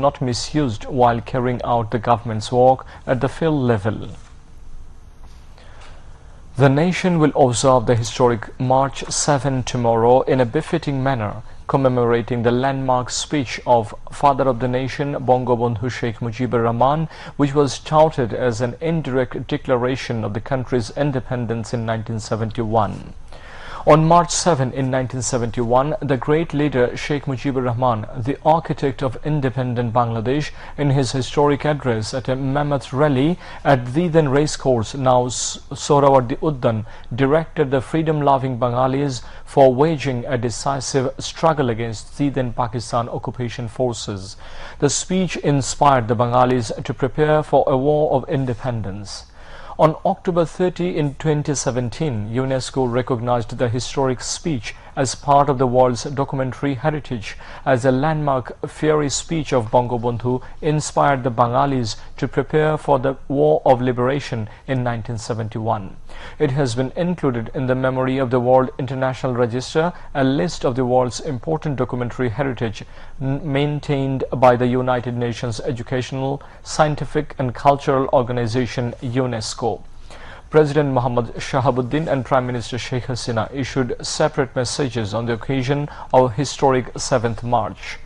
not misused while carrying out the government's work at the field level. The nation will observe the historic March 7 tomorrow in a befitting manner, commemorating the landmark speech of Father of the Nation Bangabandhu Sheikh Mujibur Rahman, which was touted as an indirect declaration of the country's independence in 1971. On March 7 in 1971, the great leader Sheikh Mujibur Rahman, the architect of independent Bangladesh, in his historic address at a mammoth rally at the then racecourse, now Sohrawardi Uddan, directed the freedom-loving Bengalis for waging a decisive struggle against the then Pakistan occupation forces. The speech inspired the Bengalis to prepare for a war of independence. On October 30 in 2017, UNESCO recognized the historic speech as part of the world's documentary heritage, as a landmark fiery speech of Bangabandhu inspired the Bengalis to prepare for the War of Liberation in 1971. It has been included in the Memory of the World International Register, a list of the world's important documentary heritage maintained by the United Nations Educational, Scientific and Cultural Organization UNESCO. President Muhammad Shahabuddin and Prime Minister Sheikh Hasina issued separate messages on the occasion of historic 7th March.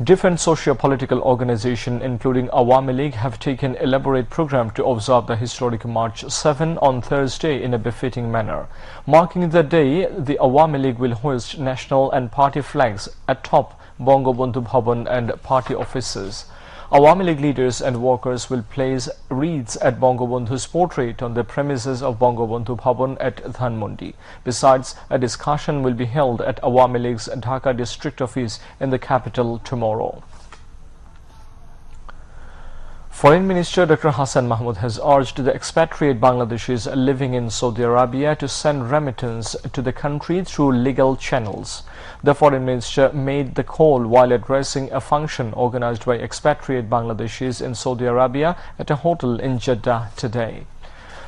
Different socio-political organizations, including Awami League, have taken elaborate program to observe the historic March 7 on Thursday in a befitting manner. Marking the day, the Awami League will hoist national and party flags atop Bangabandhu Bhavan and party offices. Awami League leaders and workers will place wreaths at Bangabandhu's portrait on the premises of Bangabandhu Bhavan at Dhanmondi. Besides, a discussion will be held at Awami League's Dhaka district office in the capital tomorrow. Foreign Minister Dr. Hassan Mahmud has urged the expatriate Bangladeshis living in Saudi Arabia to send remittance to the country through legal channels. The Foreign Minister made the call while addressing a function organized by expatriate Bangladeshis in Saudi Arabia at a hotel in Jeddah today.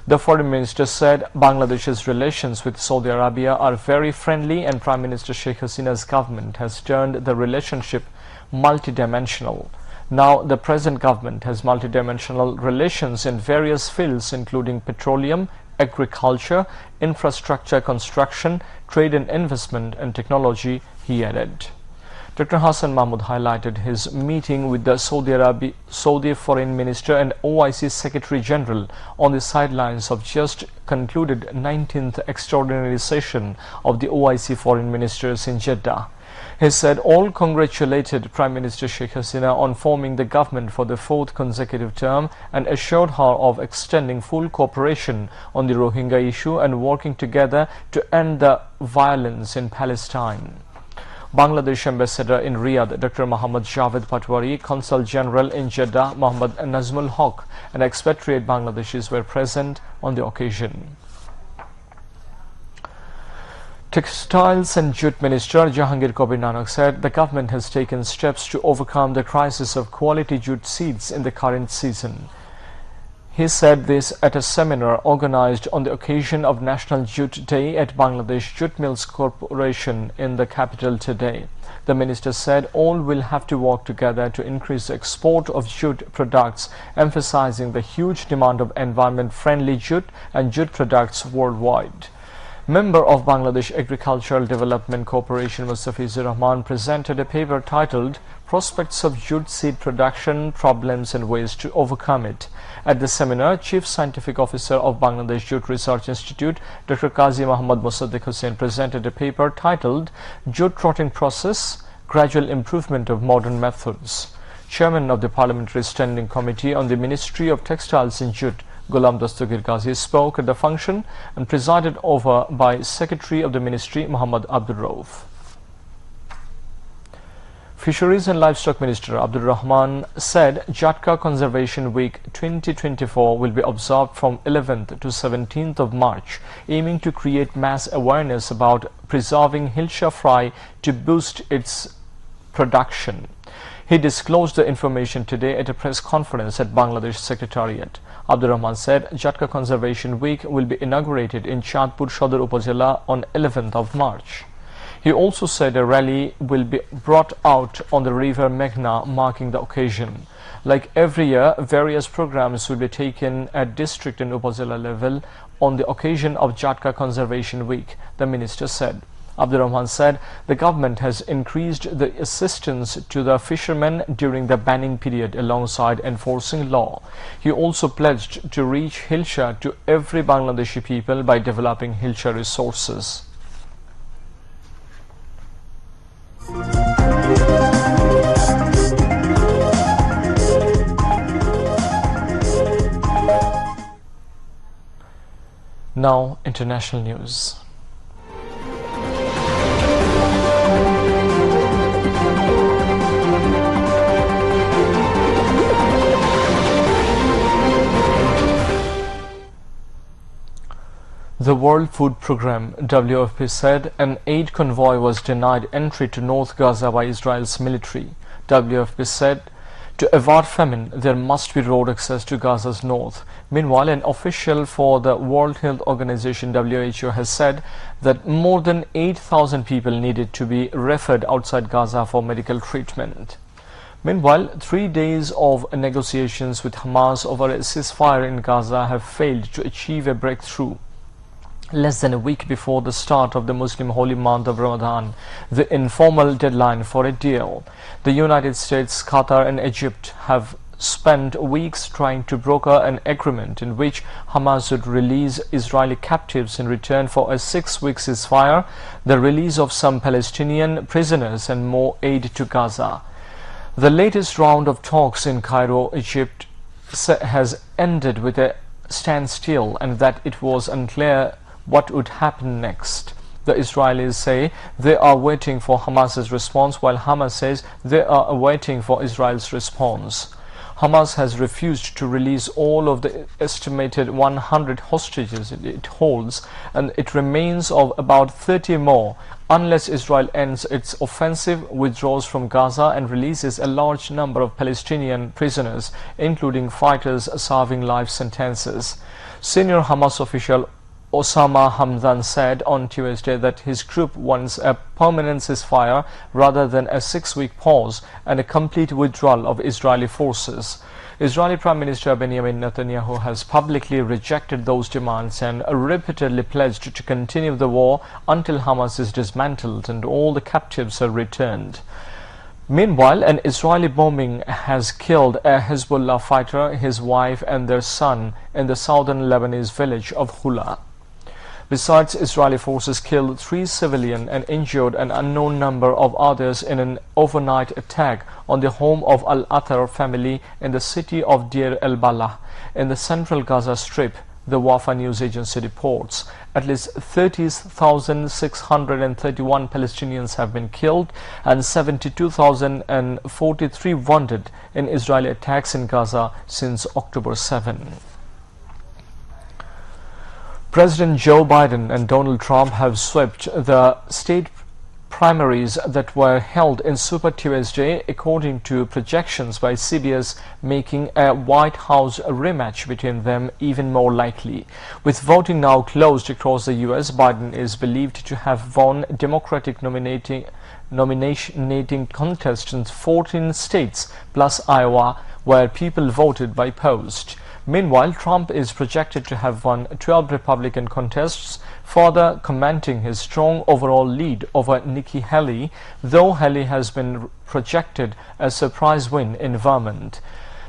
The Foreign Minister said Bangladesh's relations with Saudi Arabia are very friendly, and Prime Minister Sheikh Hasina's government has turned the relationship multidimensional. Now, the present government has multidimensional relations in various fields, including petroleum, agriculture, infrastructure construction, trade and investment, and technology, he added. Dr. Hassan Mahmud highlighted his meeting with the Saudi Foreign Minister and OIC Secretary General on the sidelines of just concluded 19th extraordinary session of the OIC Foreign Ministers in Jeddah. He said all congratulated Prime Minister Sheikh Hasina on forming the government for the 4th consecutive term and assured her of extending full cooperation on the Rohingya issue and working together to end the violence in Palestine. Bangladesh Ambassador in Riyadh, Dr. Muhammad Javed Patwari, Consul General in Jeddah, Muhammad Nazmul Haq, and expatriate Bangladeshis were present on the occasion. Textiles and Jute Minister Jahangir Kabir Nanak said the government has taken steps to overcome the crisis of quality jute seeds in the current season. He said this at a seminar organized on the occasion of National Jute Day at Bangladesh Jute Mills Corporation in the capital today. The minister said all will have to work together to increase the export of jute products, emphasizing the huge demand of environment-friendly jute and jute products worldwide. Member of Bangladesh Agricultural Development Corporation Mustafizur Rahman presented a paper titled Prospects of Jute Seed Production, Problems and Ways to Overcome It. At the seminar, Chief Scientific Officer of Bangladesh Jute Research Institute, Dr. Qazi Muhammad Mosaddeq Hussain, presented a paper titled Jute Trotting Process, Gradual Improvement of Modern Methods. Chairman of the Parliamentary Standing Committee on the Ministry of Textiles and Jute, Ghulam Dastagir Ghazi, spoke at the function and presided over by Secretary of the Ministry, Muhammad Abdul Rauf. Fisheries and Livestock Minister Abdul Rahman said Jatka Conservation Week 2024 will be observed from 11th to 17th of March, aiming to create mass awareness about preserving Hilsha fry to boost its production. He disclosed the information today at a press conference at Bangladesh Secretariat. Abdur Rahman said Jatka Conservation Week will be inaugurated in Chandpur Sadar Upazila on 11th of March. He also said a rally will be brought out on the river Meghna, marking the occasion. Like every year, various programs will be taken at district and upazila level on the occasion of Jatka Conservation Week, the minister said. Abdurrahman said the government has increased the assistance to the fishermen during the banning period alongside enforcing law. He also pledged to reach Hilsha to every Bangladeshi people by developing Hilsha resources. Now, international news. The World Food Programme (WFP) said an aid convoy was denied entry to North Gaza by Israel's military. WFP said to avert famine, there must be road access to Gaza's north. Meanwhile, an official for the World Health Organization (WHO) has said that more than 8,000 people needed to be referred outside Gaza for medical treatment. Meanwhile, 3 days of negotiations with Hamas over a ceasefire in Gaza have failed to achieve a breakthrough. Less than a week before the start of the Muslim holy month of Ramadan, the informal deadline for a deal. The United States, Qatar and Egypt have spent weeks trying to broker an agreement in which Hamas would release Israeli captives in return for a 6-week ceasefire, the release of some Palestinian prisoners and more aid to Gaza. The latest round of talks in Cairo, Egypt has ended with a standstill and that it was unclear what would happen next. The Israelis say they are waiting for Hamas's response, while Hamas says they are waiting for Israel's response. Hamas has refused to release all of the estimated 100 hostages it holds, and it remains of about 30 more unless Israel ends its offensive, withdraws from Gaza and releases a large number of Palestinian prisoners, including fighters serving life sentences. Senior Hamas official Osama Hamdan said on Tuesday that his group wants a permanent ceasefire rather than a 6-week pause and a complete withdrawal of Israeli forces. Israeli Prime Minister Benjamin Netanyahu has publicly rejected those demands and repeatedly pledged to continue the war until Hamas is dismantled and all the captives are returned. Meanwhile, an Israeli bombing has killed a Hezbollah fighter, his wife and their son in the southern Lebanese village of Hula. Besides, Israeli forces killed 3 civilians and injured an unknown number of others in an overnight attack on the home of al-Athar family in the city of Deir el-Balah in the central Gaza Strip, the Wafa news agency reports. At least 30,631 Palestinians have been killed and 72,043 wounded in Israeli attacks in Gaza since October 7. President Joe Biden and Donald Trump have swept the state primaries that were held in Super Tuesday, according to projections by CBS, making a White House rematch between them even more likely. With voting now closed across the U.S., Biden is believed to have won Democratic nominating contests in 14 states plus Iowa, where people voted by post. Meanwhile, Trump is projected to have won 12 Republican contests, further cementing his strong overall lead over Nikki Haley, though Haley has been projected a surprise win in Vermont.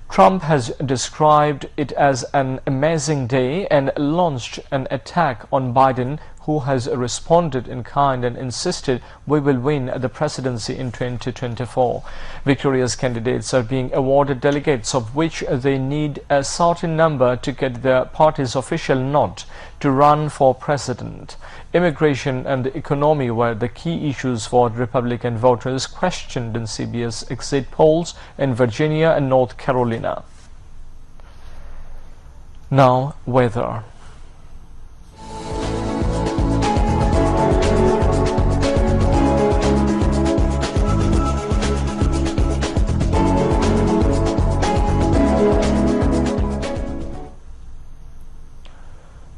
Trump has described it as an amazing day and launched an attack on Biden, who has responded in kind and insisted we will win the presidency in 2024. Victorious candidates are being awarded delegates, of which they need a certain number to get their party's official nod to run for president. Immigration and the economy were the key issues for Republican voters questioned in CBS exit polls in Virginia and North Carolina. Now, weather.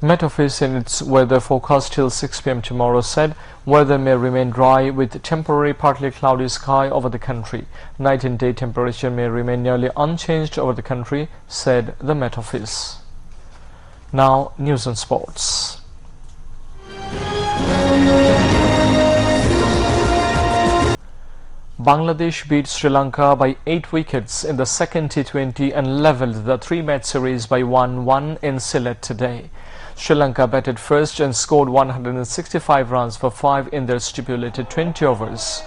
Met Office in its weather forecast till 6 p.m. tomorrow said weather may remain dry with temporary partly cloudy sky over the country. Night and day temperature may remain nearly unchanged over the country, said the Met Office. Now, news and sports. Bangladesh beat Sri Lanka by 8 wickets in the second T20 and levelled the three-match series by 1-1 in Sylhet today. Sri Lanka batted first and scored 165 runs for 5 in their stipulated 20 overs.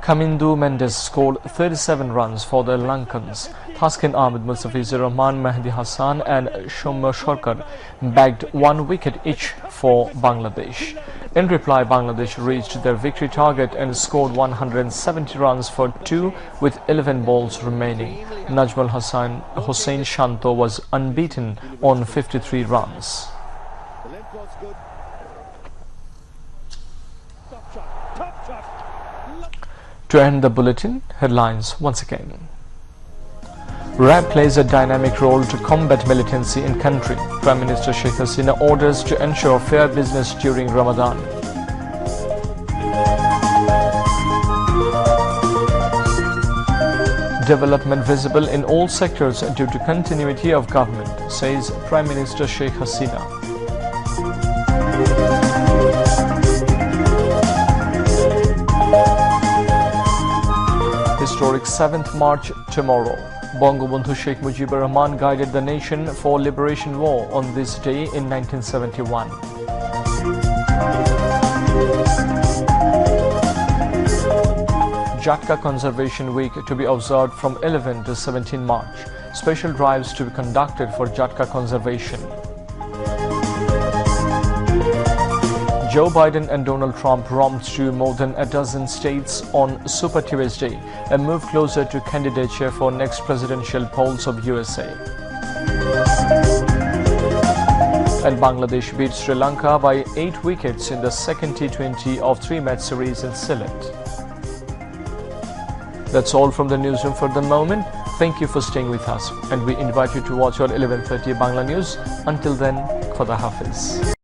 Kamindu Mendes scored 37 runs for the Lankans. Taskin Ahmed, Mustafizur Rahman, Mehdi Hassan and Shomer Shorkar bagged 1 wicket each for Bangladesh. In reply, Bangladesh reached their victory target and scored 170 runs for 2 with 11 balls remaining. Najmul Hossain Shanto was unbeaten on 53 runs. To end the bulletin, headlines once again. RAB plays a dynamic role to combat militancy in country. Prime Minister Sheikh Hasina orders to ensure fair business during Ramadan. Development visible in all sectors due to continuity of government, says Prime Minister Sheikh Hasina. Historic 7th March tomorrow. Bangabandhu Sheikh Mujibur Rahman guided the nation for liberation war on this day in 1971. Jatka Conservation Week to be observed from 11 to 17 March. Special drives to be conducted for Jatka conservation. Joe Biden and Donald Trump romped to more than a dozen states on Super Tuesday, a move closer to candidature for next presidential polls of USA. And Bangladesh beat Sri Lanka by 8 wickets in the second T20 of 3-match series in Sylhet. That's all from the newsroom for the moment. Thank you for staying with us, and we invite you to watch our 11:30 Bangla News. Until then, Khuda Hafiz.